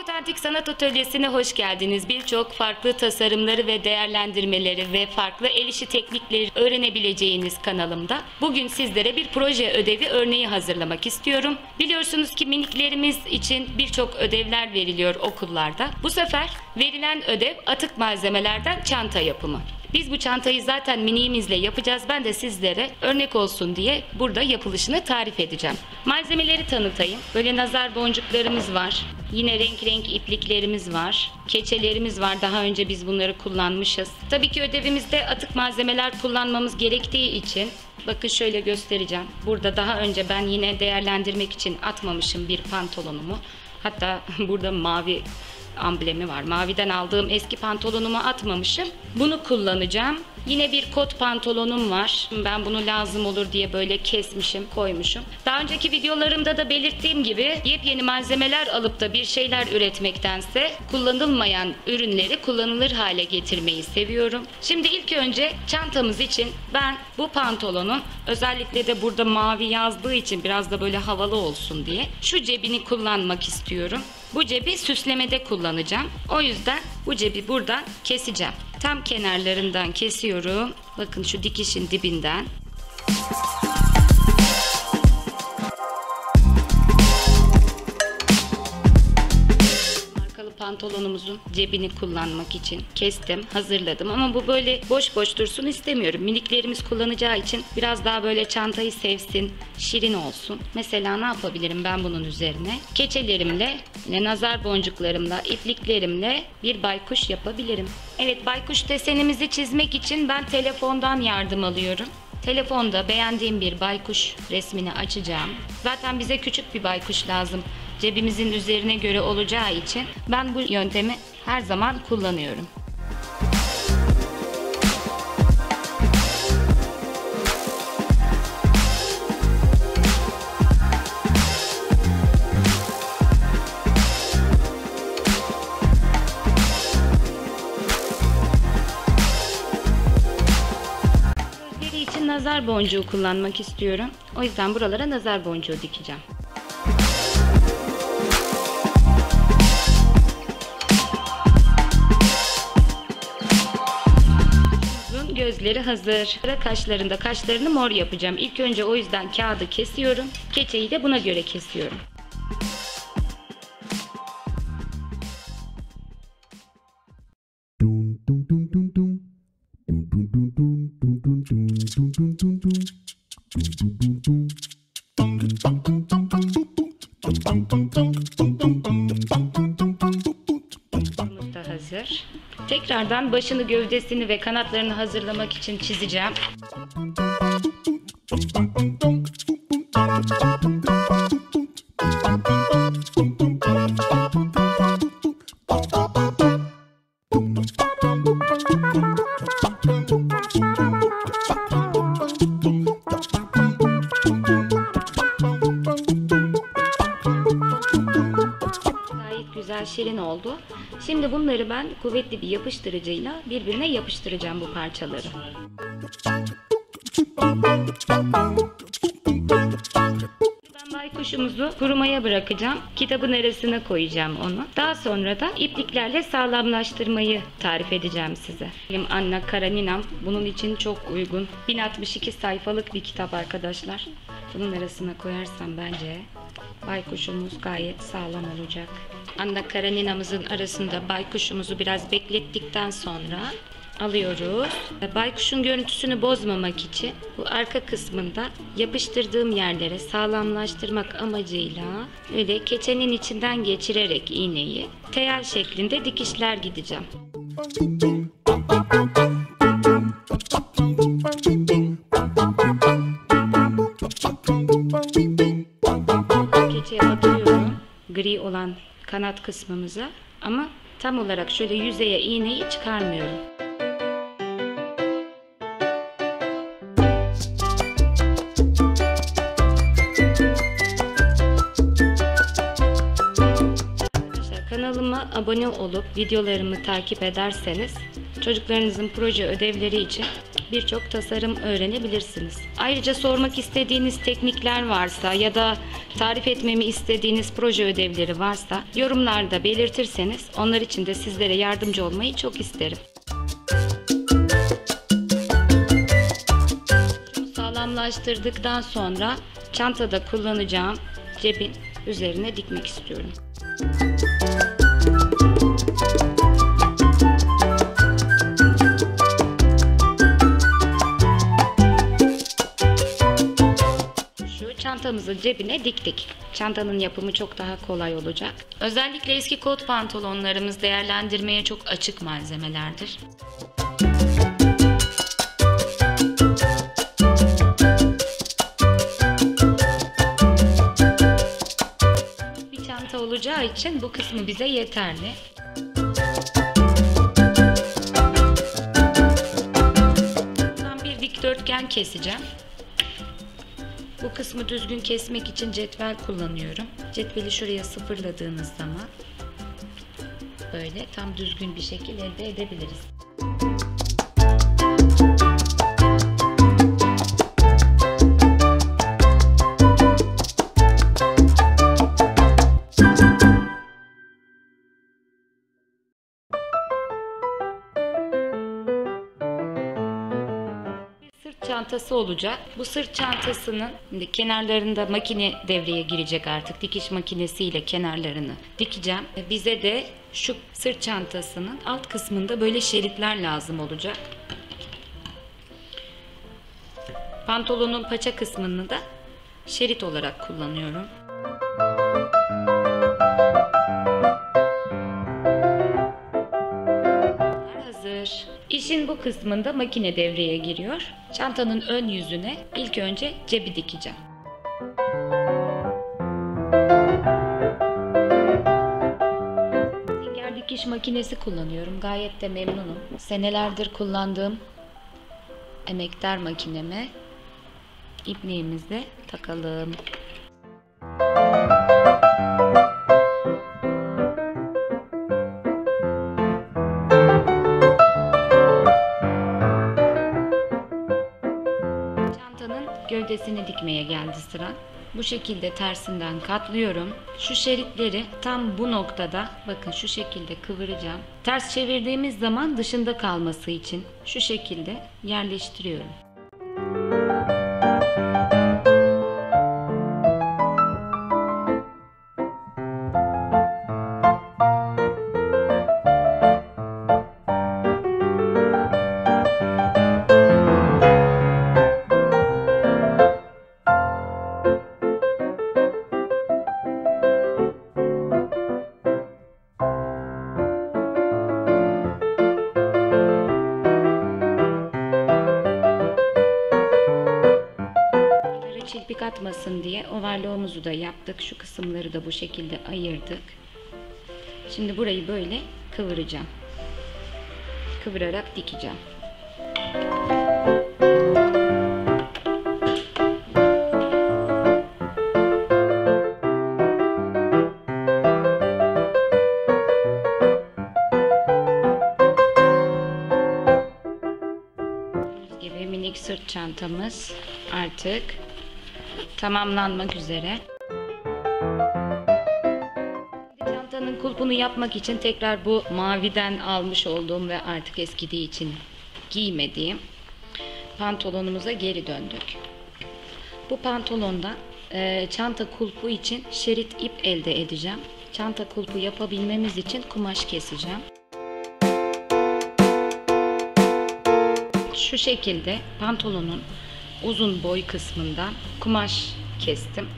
Aykut Antik Sanat Atölyesi'ne hoş geldiniz. Birçok farklı tasarımları ve değerlendirmeleri ve farklı el işi teknikleri öğrenebileceğiniz kanalımda bugün sizlere bir proje ödevi örneği hazırlamak istiyorum. Biliyorsunuz ki miniklerimiz için birçok ödevler veriliyor okullarda. Bu sefer verilen ödev atık malzemelerden çanta yapımı. Biz bu çantayı zaten miniğimizle yapacağız. Ben de sizlere örnek olsun diye burada yapılışını tarif edeceğim. Malzemeleri tanıtayım. Böyle nazar boncuklarımız var. Yine renk renk ipliklerimiz var. Keçelerimiz var. Daha önce biz bunları kullanmışız. Tabii ki ödevimizde atık malzemeler kullanmamız gerektiği için bakın şöyle göstereceğim. Burada daha önce ben yine değerlendirmek için atmamışım bir pantolonumu. Hatta burada mavi amblemi var. Maviden aldığım eski pantolonumu atmamışım. Bunu kullanacağım. Yine bir kot pantolonum var. Ben bunu lazım olur diye böyle kesmişim, koymuşum. Daha önceki videolarımda da belirttiğim gibi yepyeni malzemeler alıp da bir şeyler üretmektense kullanılmayan ürünleri kullanılır hale getirmeyi seviyorum. Şimdi ilk önce çantamız için ben bu pantolonun özellikle de burada mavi yazdığı için biraz da böyle havalı olsun diye şu cebini kullanmak istiyorum. Bu cebi süslemede kullanacağım. O yüzden bu cebi buradan keseceğim. Tam kenarlarından kesiyorum. Bakın şu dikişin dibinden. Pantolonumuzun cebini kullanmak için kestim, hazırladım ama bu böyle boş boş dursun istemiyorum. Miniklerimiz kullanacağı için biraz daha böyle çantayı sevsin, şirin olsun. Mesela ne yapabilirim ben bunun üzerine? Keçelerimle, nazar boncuklarımla, ipliklerimle bir baykuş yapabilirim. Evet, baykuş desenimizi çizmek için ben telefondan yardım alıyorum. Telefonda beğendiğim bir baykuş resmini açacağım. Zaten bize küçük bir baykuş lazım. Cebimizin üzerine göre olacağı için ben bu yöntemi her zaman kullanıyorum. Gözleri için nazar boncuğu kullanmak istiyorum. O yüzden buralara nazar boncuğu dikeceğim. Gözleri hazır. Kaşlarını mor yapacağım. İlk önce o yüzden kağıdı kesiyorum. Keçeyi de buna göre kesiyorum. Da hazır. Tekrardan başını, gövdesini ve kanatlarını hazırlamak için çizeceğim. Güzel, şirin oldu. Şimdi bunları ben kuvvetli bir yapıştırıcıyla birbirine yapıştıracağım bu parçaları. Ben baykuşumuzu kurumaya bırakacağım. Kitabın arasına koyacağım onu. Daha sonra da ipliklerle sağlamlaştırmayı tarif edeceğim size. Benim Anna Kareninam bunun için çok uygun. 1062 sayfalık bir kitap arkadaşlar. Bunun arasına koyarsam bence baykuşumuz gayet sağlam olacak. Anna Kareninamızın arasında baykuşumuzu biraz beklettikten sonra alıyoruz. Baykuşun görüntüsünü bozmamak için bu arka kısmında yapıştırdığım yerlere sağlamlaştırmak amacıyla öyle keçenin içinden geçirerek iğneyi teyel şeklinde dikişler gideceğim. Keçeye batırıyorum gri olan kanat kısmımıza ama tam olarak şöyle yüzeye iğneyi çıkarmıyorum. Arkadaşlar, kanalıma abone olup videolarımı takip ederseniz çocuklarınızın proje ödevleri için birçok tasarım öğrenebilirsiniz. Ayrıca sormak istediğiniz teknikler varsa ya da tarif etmemi istediğiniz proje ödevleri varsa yorumlarda belirtirseniz onlar için de sizlere yardımcı olmayı çok isterim. Sağlamlaştırdıktan sonra çantada kullanacağım cebin üzerine dikmek istiyorum. Çantamızın cebine diktik. Çantanın yapımı çok daha kolay olacak. Özellikle eski kot pantolonlarımız değerlendirmeye çok açık malzemelerdir. Bir çanta olacağı için bu kısmı bize yeterli. Buradan bir dikdörtgen keseceğim. Bu kısmı düzgün kesmek için cetvel kullanıyorum. Cetveli şuraya sıfırladığınız zaman böyle tam düzgün bir şekil elde edebiliriz. Çantası olacak. Bu sırt çantasının kenarlarında makine devreye girecek artık. Dikiş makinesiyle kenarlarını dikeceğim. Bize de şu sırt çantasının alt kısmında böyle şeritler lazım olacak. Pantolonun paça kısmını da şerit olarak kullanıyorum. Hazır. İşin bu kısmında makine devreye giriyor. Çantanın ön yüzüne ilk önce cebi dikeceğim. Sünger dikiş makinesi kullanıyorum. Gayet de memnunum. Senelerdir kullandığım emektar makineme ipliğimizi takalım. Gövdesini dikmeye geldi sıra. Bu şekilde tersinden katlıyorum. Şu şeritleri tam bu noktada bakın şu şekilde kıvıracağım. Ters çevirdiğimiz zaman dışında kalması için şu şekilde yerleştiriyorum. Çilpik atmasın diye overlock'umuzu da yaptık. Şu kısımları da bu şekilde ayırdık. Şimdi burayı böyle kıvıracağım. Kıvırarak dikeceğim. Gördüğünüz gibi minik sırt çantamız artık tamamlanmak üzere. Çantanın kulpunu yapmak için tekrar bu maviden almış olduğum ve artık eskidiği için giymediğim pantolonumuza geri döndük. Bu pantolonda çanta kulpu için şerit ip elde edeceğim. Çanta kulpu yapabilmemiz için kumaş keseceğim. Şu şekilde pantolonun uzun boy kısmından kumaş kestim.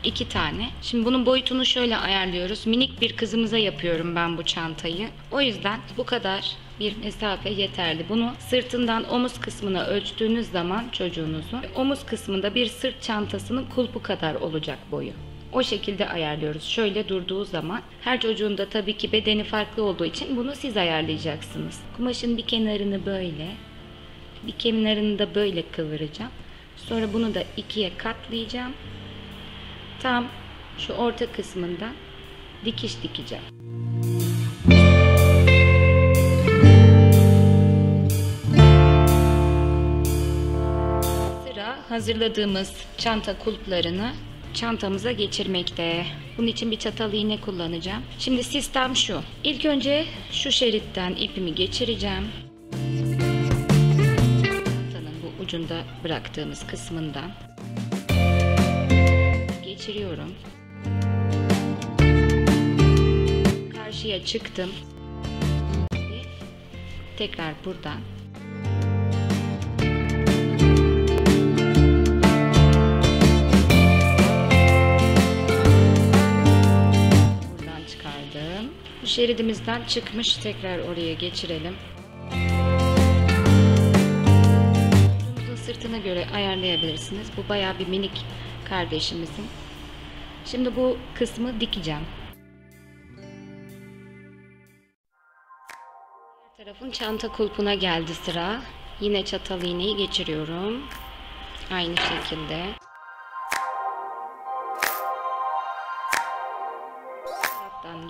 2 tane. Şimdi bunun boyutunu şöyle ayarlıyoruz. Minik bir kızımıza yapıyorum ben bu çantayı. O yüzden bu kadar bir mesafe yeterli. Bunu sırtından omuz kısmına ölçtüğünüz zaman çocuğunuzun omuz kısmında bir sırt çantasının kulpu kadar olacak boyu. O şekilde ayarlıyoruz. Şöyle durduğu zaman her çocuğun da tabii ki bedeni farklı olduğu için bunu siz ayarlayacaksınız. Kumaşın bir kenarını böyle, bir kenarını da böyle kıvıracağım. Sonra bunu da ikiye katlayacağım. Tam şu orta kısmından dikiş dikeceğim. Sıra hazırladığımız çanta kulplarını çantamıza geçirmekte. Bunun için bir çatal iğne kullanacağım. Şimdi sistem şu. İlk önce şu şeritten ipimi geçireceğim. Çantanın bu ucunda bıraktığımız kısmından geçiriyorum. Karşıya çıktım. Tekrar buradan çıkardım. Bu şeridimizden çıkmış, tekrar oraya geçirelim. Uzunluğun sırtına göre ayarlayabilirsiniz. Bu bayağı bir minik kardeşimizin. Şimdi bu kısmı dikeceğim. Diğer tarafın çanta kulpuna geldi sıra. Yine çatal iğneyi geçiriyorum. Aynı şekilde.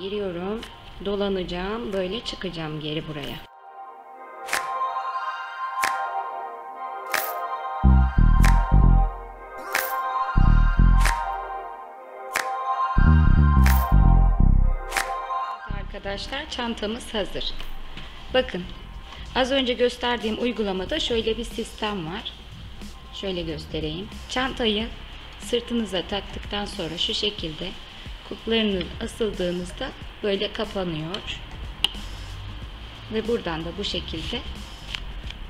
Giriyorum, dolanacağım, böyle çıkacağım geri buraya. Arkadaşlar, çantamız hazır. Bakın, az önce gösterdiğim uygulamada şöyle bir sistem var. Şöyle göstereyim. Çantayı sırtınıza taktıktan sonra şu şekilde kulplarınız asıldığınızda böyle kapanıyor ve buradan da bu şekilde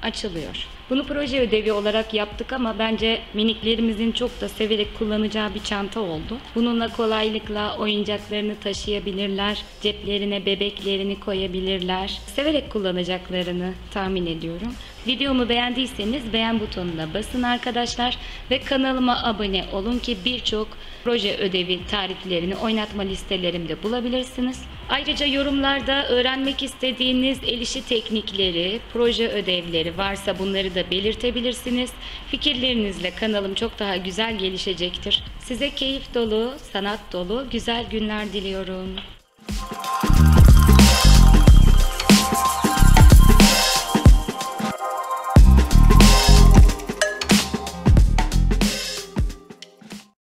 açılıyor. Bunu proje ödevi olarak yaptık ama bence miniklerimizin çok da severek kullanacağı bir çanta oldu. Bununla kolaylıkla oyuncaklarını taşıyabilirler, ceplerine bebeklerini koyabilirler. Severek kullanacaklarını tahmin ediyorum. Videomu beğendiyseniz beğen butonuna basın arkadaşlar ve kanalıma abone olun ki birçok proje ödevi tariflerini oynatma listelerimde bulabilirsiniz. Ayrıca yorumlarda öğrenmek istediğiniz el işi teknikleri, proje ödevleri varsa bunları da belirtebilirsiniz. Fikirlerinizle kanalım çok daha güzel gelişecektir. Size keyif dolu, sanat dolu güzel günler diliyorum.